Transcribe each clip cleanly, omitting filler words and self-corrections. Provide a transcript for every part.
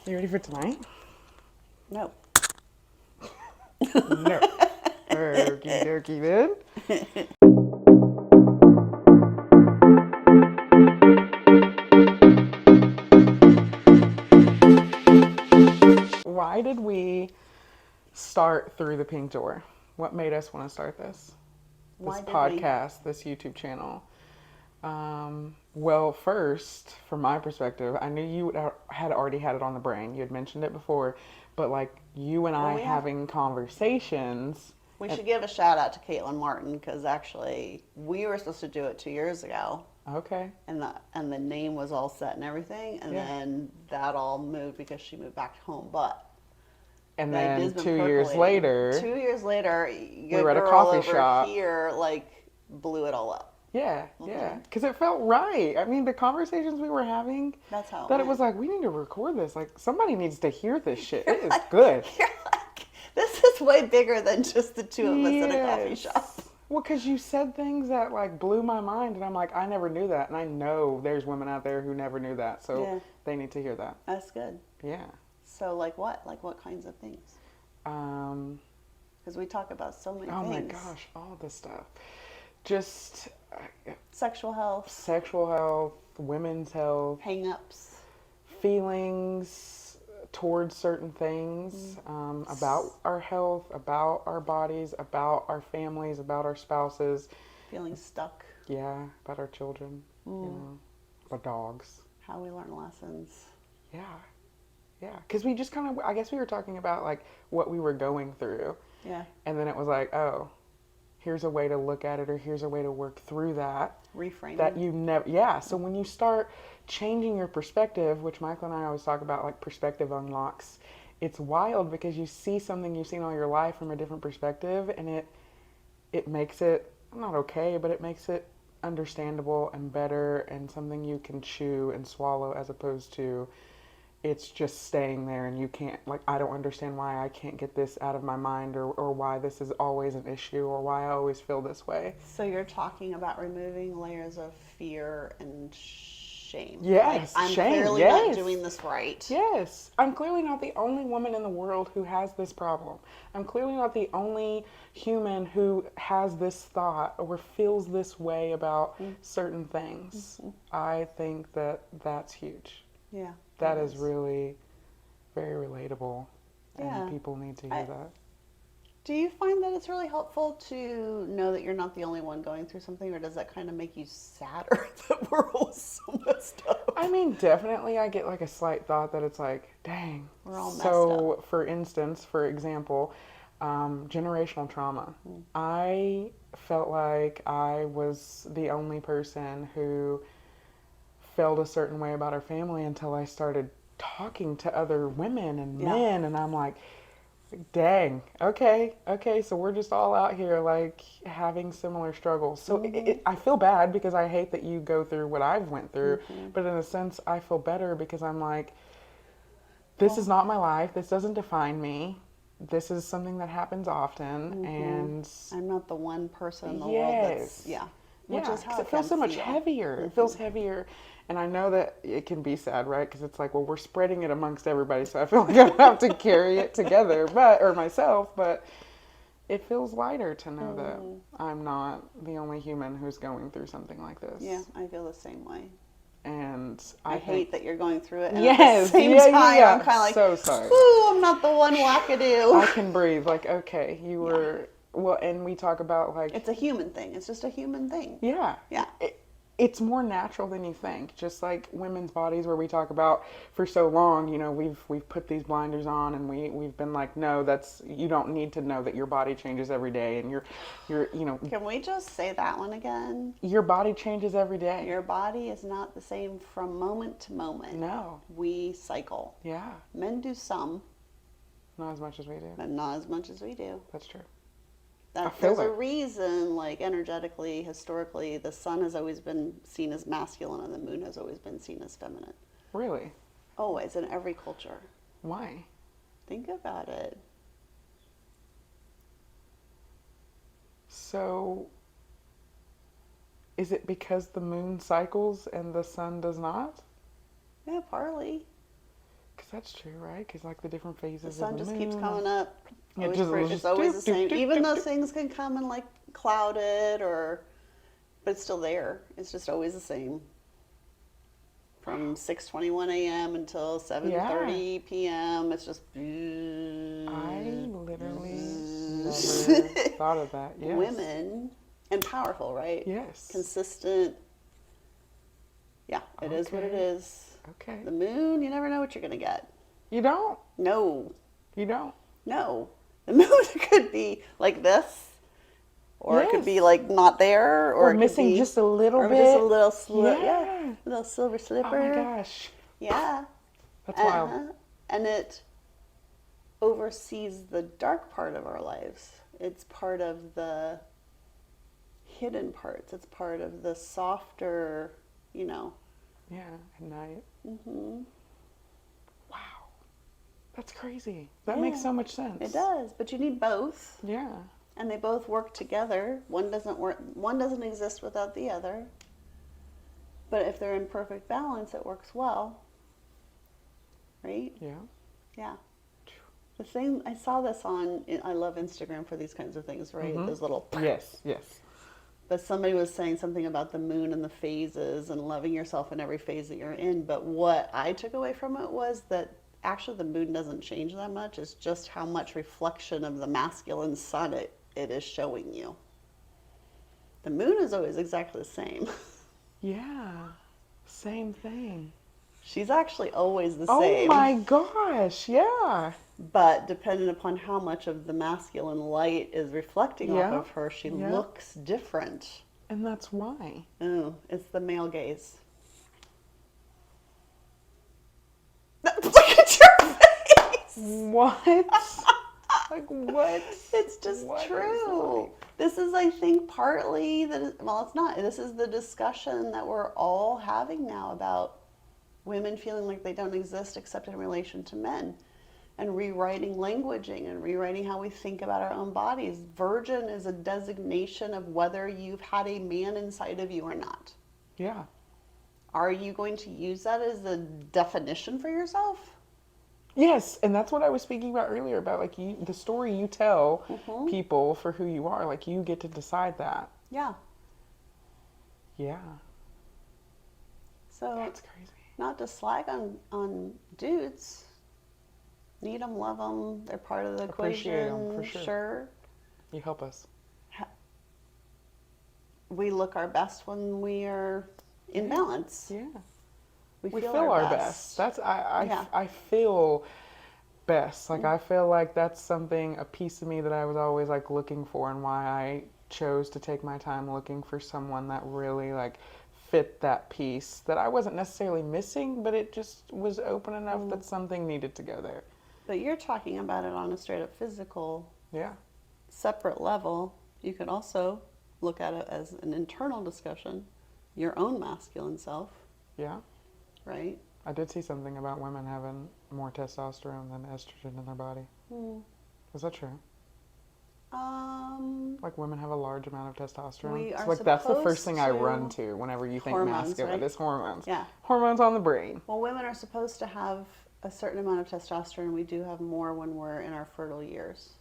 You ready for tonight? No. No. Okie dokie then. Why did we start through the pink door? What made us want to start this? This Why did we? podcast, this YouTube channel? Well, first, from my perspective, I knew you had already had it on the brain. You had mentioned it before, but like you and I Well, having conversations. We And, should give a shout out to Caitlin Martin because actually we were supposed to do it 2 years ago, okay, and the name was all set and everything, and yeah. then that all moved because she moved back home. But And the then idea's been 2 years percolating. later, 2 years later, we your were at a girl coffee over shop. here blew it all up. Yeah, yeah. Because it felt right. I mean, the conversations we were having, That's how it that it went. was like, we need to record this. Like, somebody needs to hear this shit. You're It is like, good. you're like, this is way bigger than just the two of us in a coffee Yes. shop. Well, because you said things that, like, blew my mind. And I'm like, I never knew that. And I know there's women out there who never knew that. So Yeah. they need to hear that. That's good. Yeah. So, like what? Like what kinds of things? Um, Because we talk about so many oh, things. my gosh. All this stuff. Just Sexual health, sexual health, women's health, hang-ups. feelings towards certain things, about our health, about our bodies, about our families, about our spouses, Feeling stuck, yeah, about our children, you know, our dogs. how we learn lessons. Yeah, yeah. Because we just kind of, I guess we were talking about like what we were going through. Yeah. And then it was like, oh, here's a way to look at it, or here's a way to work through that. Reframing. That you never, yeah. So when you start changing your perspective, which Michael and I always talk about, like perspective unlocks, it's wild because you see something you've seen all your life from a different perspective, and it makes it not okay, but it makes it understandable and better and something you can chew and swallow, as opposed to it's just staying there and you can't, like, I don't understand why I can't get this out of my mind, or why this is always an issue, or why I always feel this way. So you're talking about removing layers of fear and shame. Yes, like, I'm shame, clearly yes. not doing this right. Yes, I'm clearly not the only woman in the world who has this problem. I'm clearly not the only human who has this thought or feels this way about certain things. I think that that's huge. Yeah. That it is really very relatable, Yeah. and people need to hear that. Do you find that it's really helpful to know that you're not the only one going through something, or does that kind of make you sadder that we're all so messed up? I mean, definitely I get like a slight thought that it's like, dang. We're all messed So, for instance, for example, generational trauma. I felt like I was the only person who felt a certain way about our family until I started talking to other women and Yeah. men, and I'm like, dang, okay, so we're just all out here like having similar struggles. So I feel bad because I hate that you go through what I've went through, but in a sense I feel better because I'm like, this is not my life, this doesn't define me, this is something that happens often, and I'm not the one person in the world yes. that's, yeah. Yeah, Which is how because it feels so much feel. heavier. It feels heavier. And I know that it can be sad, right? Because it's like, well, we're spreading it amongst everybody, so I feel like I have to carry it together, or myself. But it feels lighter to know that I'm not the only human who's going through something like this. Yeah, I feel the same way. And I think, hate that you're going through it. And yes, at the same yeah, time, yeah. I'm kind of like, so sorry. ooh, I'm not the one wackadoo. I can breathe. Like, okay, you were, well, and we talk about like, It's a human thing. It's just a human thing. yeah. Yeah. It's more natural than you think. Just like women's bodies, where we talk about for so long, you know, we've put these blinders on, and we've been like, no, that's, you don't need to know that your body changes every day, and you're you know, Can we just say that one again? your body changes every day. Your body is not the same from moment to moment. No. We cycle. Yeah. Men do some, Not as much as we do. but not as much as we do. That's true. There's a reason, like energetically, historically, the sun has always been seen as masculine and the moon has always been seen as feminine. Really? Always, in every culture. Why? Think about it. So, is it because the moon cycles and the sun does not? Yeah, partly. Because that's true, right? Because like the different The phases sun of the just moon. keeps coming up. It Always just it's always the same. doop, Even doop, though doop. things can come in like clouded but it's still there. It's just always the same. From 6:21 a.m. until 7:30 p.m. It's just I literally never thought of that. Yes. women and powerful, right? Yes. Consistent. Yeah, it is what it Okay. is. Okay. The moon, you never know what you're gonna get. You don't. No, You don't. no. The moon could be like this, or it could be Yes. like not there, Or it could missing be, just a little or bit. just a little yeah, Yeah. a little silver Oh slipper. my gosh. Yeah. That's wild. And it oversees the dark part of our lives. It's part of the hidden parts. It's part of the softer, Yeah, at night. hmm Wow. That's crazy. That makes Yeah, so much sense. It does, but you need both, Yeah. and they both work together. One doesn't exist without the other. But if they're in perfect balance, it works well. Right? Yeah. Yeah. The thing I saw this on, I love Instagram for these kinds of things, right? Mhm. Those little. Yes. Yes. But somebody was saying something about the moon and the phases and loving yourself in every phase that you're in. But what I took away from it was that actually the moon doesn't change that much. It's just how much reflection of the masculine sun it is showing you. The moon is always exactly the same. Yeah. Same thing. She's actually always the Oh same. my gosh. Yeah. But depending upon how much of the masculine light is reflecting Yeah. off of her, she Yeah. looks different. And that's why. Oh, it's the male gaze. Look at your face! What? Like what? It's just What is true. life? This is, I think, partly well, it's not. This is the discussion that we're all having now about women feeling like they don't exist except in relation to men, and rewriting languaging and rewriting how we think about our own bodies. Virgin is a designation of whether you've had a man inside of you or not. Yeah. Are you going to use that as a definition for yourself? Yes, and that's what I was speaking about earlier about like the story you tell Mhm. people for who you are, like you get to decide that. Yeah. Yeah. So That's crazy. not to slag on dudes. Need them, love them. They're part of the Appreciate 'em, equation. for sure. You help us. We look our best when we are in balance. Yeah. We We feel, feel our best. That's Yeah. I feel best. Like I feel like that's something, a piece of me that I was always like looking for, and why I chose to take my time looking for someone that really like fit that piece that I wasn't necessarily missing, but it just was open enough that something needed to go there. But you're talking about it on a straight up physical, Yeah. separate level. You could also look at it as an internal discussion, your own masculine self, Yeah. right? I did see something about women having more testosterone than estrogen in their body. Is that true? Like women have a large amount of testosterone. We It's are like that's the first supposed thing I to- run to whenever you think Hormones, masculine. right? It's hormones. Yeah. Hormones on the brain. Well, women are supposed to have a certain amount of testosterone. We do have more when we're in our fertile years.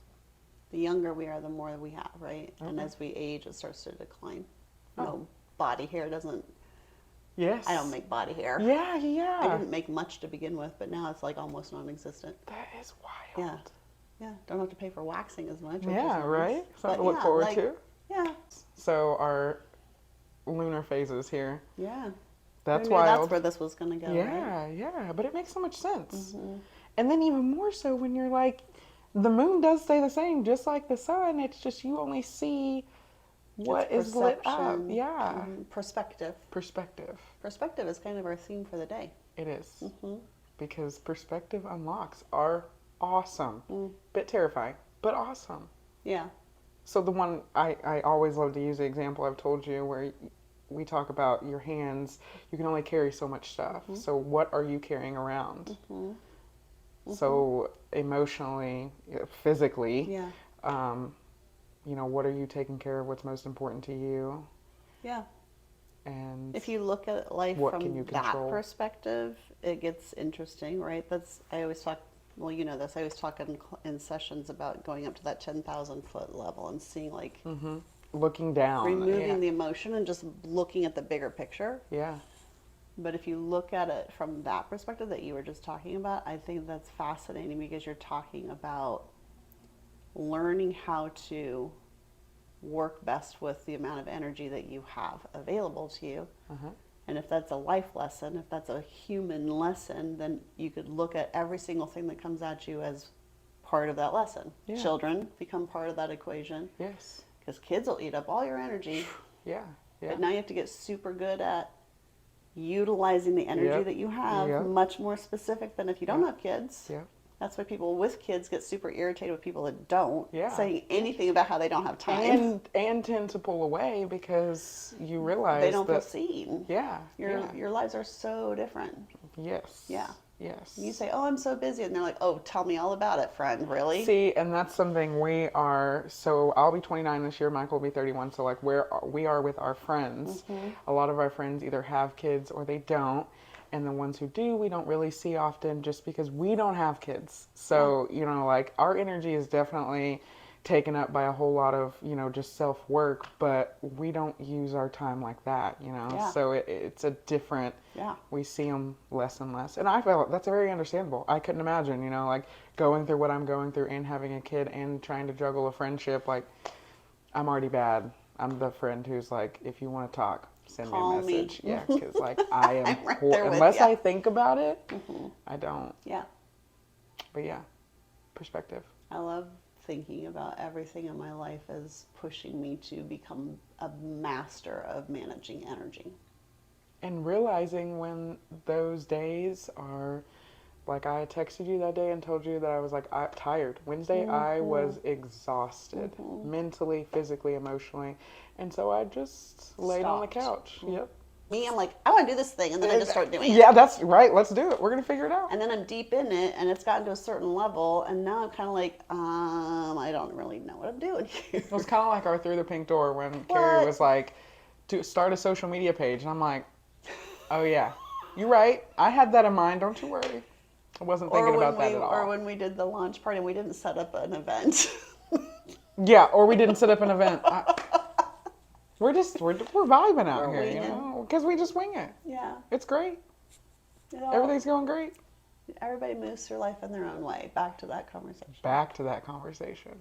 The younger we are, the more we have, right? And Okay. as we age, it starts to decline. Oh. No, body hair doesn't. Yes. I don't make body hair. Yeah, I yeah. didn't make much to begin with, but now it's like almost non-existent. That is wild. Yeah, yeah. Don't have to pay for waxing as much. which Yeah, is nice. right? Something But to look yeah, forward like, to. Yeah, So our lunar phases here. yeah. That's Who knew wild. That's where this was gonna go. Yeah, yeah. But it makes so much sense. Right? And then even more so when you're like, the moon does stay the same, just like the sun. It's just you only see what It's is lit up. perception, Yeah. Perspective. Perspective. Perspective is kind of our theme for the day. It is. Mm-hmm. Because perspective unlocks are awesome. Bit terrifying, but awesome. Yeah. So the one I always love to use the example I've told you where we talk about your hands, you can only carry so much stuff. So what are you carrying around? So emotionally, physically, Yeah. you know, what are you taking care of? What's most important to you? Yeah. and If you look at life What from can you that control? perspective, it gets interesting, right? I always talk, well, you know this, I always talk in sessions about going up to that 10,000 foot level and seeing like looking down. removing the emotion and just looking at the bigger picture. Yeah. But if you look at it from that perspective that you were just talking about, I think that's fascinating because you're talking about learning how to work best with the amount of energy that you have available to you. And if that's a life lesson, if that's a human lesson, then you could look at every single thing that comes at you as part of that lesson. Yeah. Children become part of that equation Yes. because kids will eat up all your energy. Yeah. Yeah. But now you have to get super good at utilizing the energy Yep. that you have, Yep. much more specific than if you don't have kids. Yeah. That's why people with kids get super irritated with people that don't, Yeah. saying anything about how they don't have time. And tend to pull away because you realize They don't feel that seen. yeah. Your lives are so different. Yes. Yeah. Yes. You say, "Oh, I'm so busy," and they're like, "Oh, tell me all about it, friend." Really? See, and that's something we are. So I'll be 29 this year. Michael will be 31. So like, we are with our friends. A lot of our friends either have kids or they don't, and the ones who do, we don't really see often, just because we don't have kids. So you know, like our energy is definitely taken up by a whole lot of just self work, but we don't use our time like that. Yeah. So it's a different. Yeah. We see them less and less. And I felt that's very understandable. I couldn't imagine, like going through what I'm going through and having a kid and trying to juggle a friendship. Like, I'm already bad. I'm the friend who's like, if you want to talk, send Call me a me. message. Yeah, because like I am, I'm right there with unless ya. I think about it, I don't. Yeah. But yeah, perspective. I love thinking about everything in my life as pushing me to become a master of managing energy. And realizing when those days are, like I texted you that day and told you that I was like tired. Wednesday I was exhausted, mentally, physically, emotionally. And so I just laid on the Stopped. couch. Yep. Me, I'm like, I want to do this thing, and then I just start doing it. Yeah, that's right. Let's do it. We're going to figure it out. And then I'm deep in it, and it's gotten to a certain level, and now I'm kind of like, I don't really know what I'm doing here. It was kind of like our Through the Pink Door when Carrie was like, to start a social media page. And I'm like, oh yeah, you're right. I had that in mind. Don't you worry. I wasn't thinking about that at all. Or when we did the launch party, and we didn't set up an event. Yeah, or we didn't set up an event. We're vibing out We're here, winging. because we just wing it. Yeah. It's great. It all- Everything's going great. Everybody moves through life in their own way. Back to that conversation. Back to that conversation.